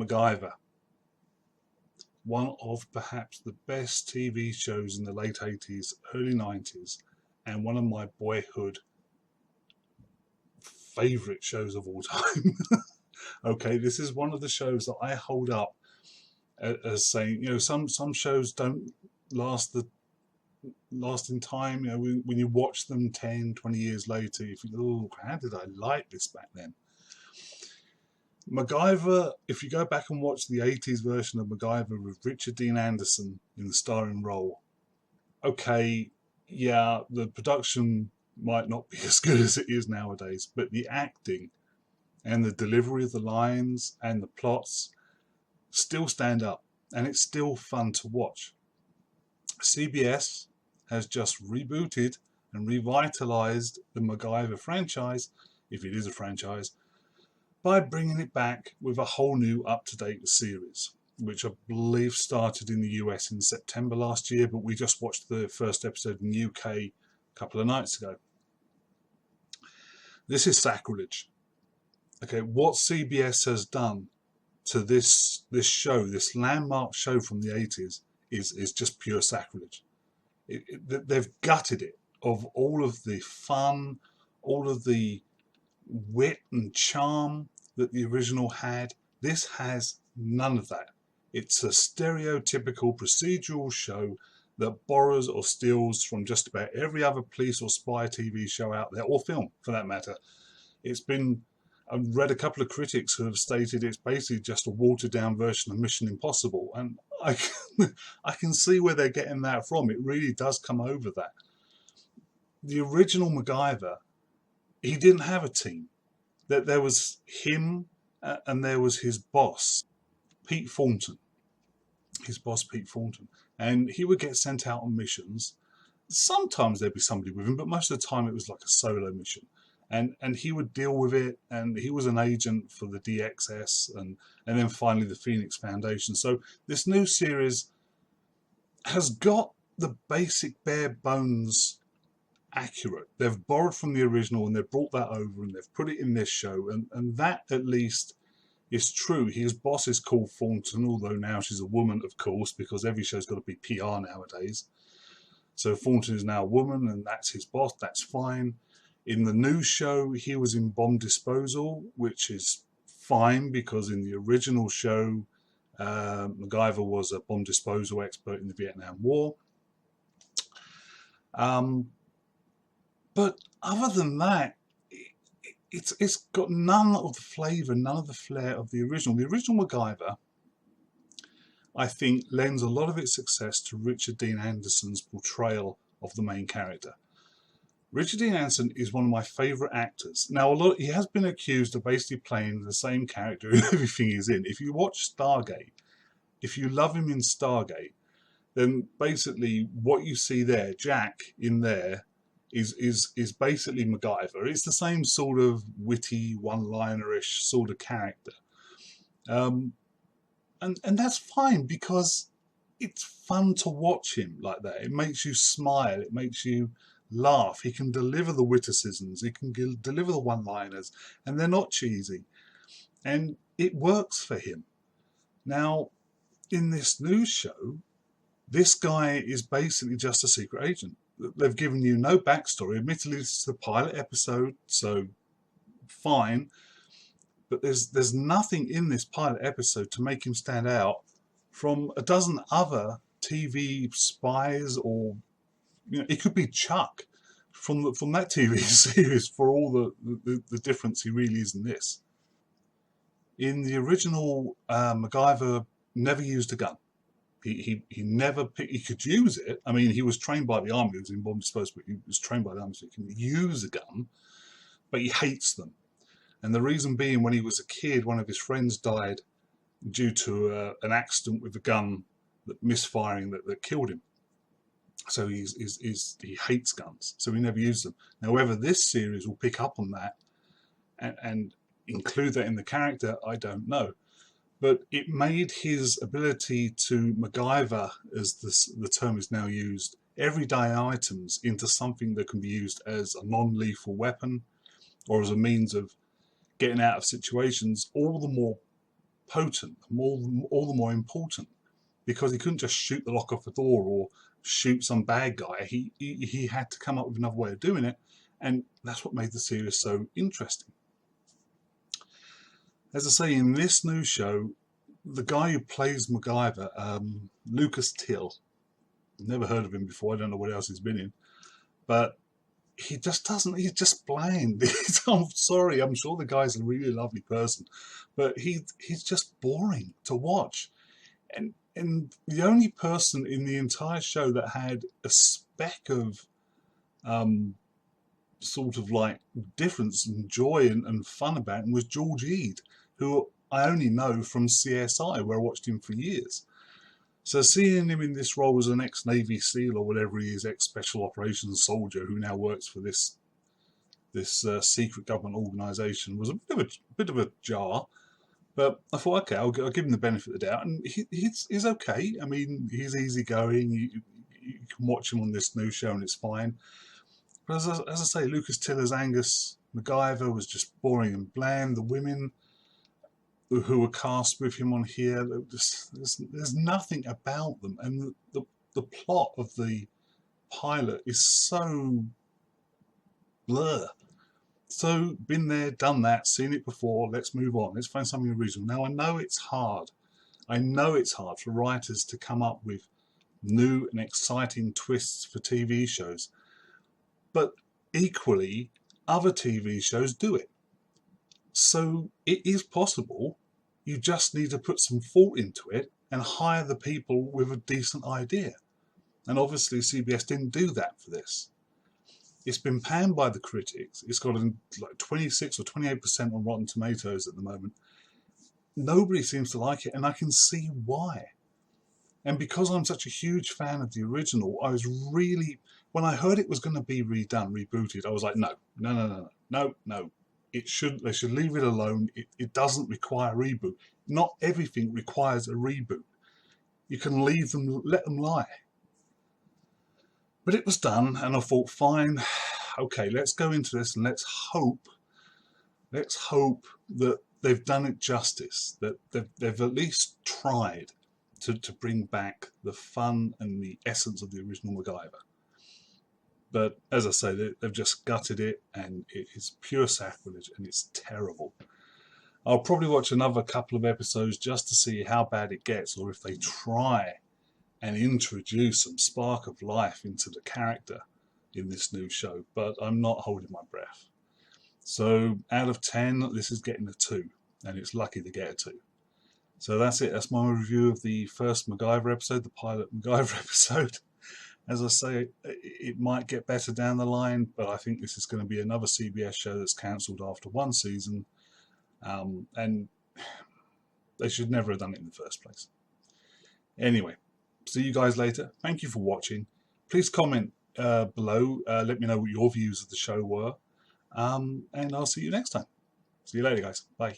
MacGyver, one of perhaps the best TV shows in the late 80s, early 90s, and one of my boyhood favourite shows of all time. Okay, this is one of the shows that I hold up as saying, you know, some shows don't last in time. You know, when you watch them 10, 20 years later, you think, oh, how did I like this back then? MacGyver, if you go back and watch the 80s version of MacGyver with Richard Dean Anderson in the starring role, okay, yeah, the production might not be as good as it is nowadays, but the acting and the delivery of the lines and the plots still stand up, and it's still fun to watch. CBS has just rebooted and revitalized the MacGyver franchise, if it is a franchise, by bringing it back with a whole new up-to-date series, which I believe started in the US in September last year, but we just watched the first episode in the UK a couple of nights ago. This is sacrilege. Okay, what CBS has done to this show, this landmark show from the 80s, is just pure sacrilege. They've gutted it of all of the fun, all of the wit and charm that the original had. This has none of that. It's a stereotypical procedural show that borrows or steals from just about every other police or spy TV show out there, or film for that matter. I've read a couple of critics who have stated it's basically just a watered down version of Mission Impossible, and I can see where they're getting that from. It really does come over that. The original MacGyver, he didn't have a team. That there was him and there was his boss, Pete Thornton. His boss, Pete Thornton. And he would get sent out on missions. Sometimes there'd be somebody with him, but most of the time it was like a solo mission. And he would deal with it, and he was an agent for the DXS and then finally the Phoenix Foundation. So this new series has got the basic bare bones accurate. They've borrowed from the original and they've brought that over and they've put it in this show, and that at least is true. His boss is called Thornton, although now she's a woman, of course, because every show's got to be PR nowadays. So Thornton is now a woman and that's his boss. That's fine. In the new show, he was in bomb disposal, which is fine because in the original show, MacGyver was a bomb disposal expert in the Vietnam War. But other than that, it's got none of the flavour, none of the flair of the original. The original MacGyver, I think, lends a lot of its success to Richard Dean Anderson's portrayal of the main character. Richard Dean Anderson is one of my favourite actors. Now, he has been accused of basically playing the same character in everything he's in. If you watch Stargate, if you love him in Stargate, then basically what you see there, Jack in there, is basically MacGyver. It's the same sort of witty, one-linerish sort of character. And that's fine because it's fun to watch him like that. It makes you smile. It makes you laugh. He can deliver the witticisms. He can deliver the one-liners, and they're not cheesy. And it works for him. Now, in this new show, this guy is basically just a secret agent. They've given you no backstory. Admittedly, this is the pilot episode, so fine. But there's nothing in this pilot episode to make him stand out from a dozen other TV spies, or it could be Chuck from that TV series, for all the difference he really is in this. In the original, MacGyver never used a gun. He never he could use it. I mean, he was trained by the army. He was in bomb disposal, but he was trained by the army, so he can use a gun, but he hates them. And the reason being, when he was a kid, one of his friends died due to an accident with a gun misfiring that killed him. So he hates guns, so he never used them. Now, whether this series will pick up on that and include that in the character, I don't know. But it made his ability to MacGyver, as the term is now used, everyday items into something that can be used as a non-lethal weapon or as a means of getting out of situations all the more potent, all the more important, because he couldn't just shoot the lock off the door or shoot some bad guy. He had to come up with another way of doing it, and that's what made the series so interesting. As I say, in this new show, the guy who plays MacGyver, Lucas Till, never heard of him before, I don't know what else he's been in, but he just doesn't, he's just bland. I'm sorry, I'm sure the guy's a really lovely person, but he's just boring to watch. And the only person in the entire show that had a speck of sort of like difference and joy and fun about him was George Reid, who I only know from CSI, where I watched him for years. So seeing him in this role as an ex-Navy SEAL or whatever he is, ex-Special Operations soldier who now works for this secret government organisation, was a bit of a jar. But I thought, okay, I'll give him the benefit of the doubt, and he's okay. I mean, he's easygoing. You can watch him on this new show, and it's fine. But as I say, Lucas Tiller's Angus MacGyver was just boring and bland. The women who were cast with him on here, there's nothing about them, and the plot of the pilot is so blur. So, been there, done that, seen it before, let's move on, let's find something original. Now, I know it's hard for writers to come up with new and exciting twists for TV shows, but equally, other TV shows do it. So it is possible. You just need to put some thought into it and hire the people with a decent idea. And obviously CBS didn't do that for this. It's been panned by the critics. It's got like 26 or 28% on Rotten Tomatoes at the moment. Nobody seems to like it, and I can see why. And because I'm such a huge fan of the original, I was really, when I heard it was going to be redone, rebooted, I was like, no. They should leave it alone. It doesn't require a reboot. Not everything requires a reboot. You can leave them, let them lie. But it was done, and I thought, fine, okay, let's go into this and let's hope that they've done it justice, that they've at least tried to bring back the fun and the essence of the original MacGyver. But as I say, they've just gutted it, and it is pure sacrilege, and it's terrible. I'll probably watch another couple of episodes just to see how bad it gets, or if they try and introduce some spark of life into the character in this new show, but I'm not holding my breath. So out of 10, this is getting a 2, and it's lucky to get a 2. So that's it. That's my review of the first MacGyver episode, the pilot MacGyver episode. As I say, it might get better down the line, but I think this is going to be another CBS show that's cancelled after one season, and they should never have done it in the first place. Anyway, see you guys later. Thank you for watching. Please comment below. Let me know what your views of the show were. And I'll see you next time. See you later, guys. Bye.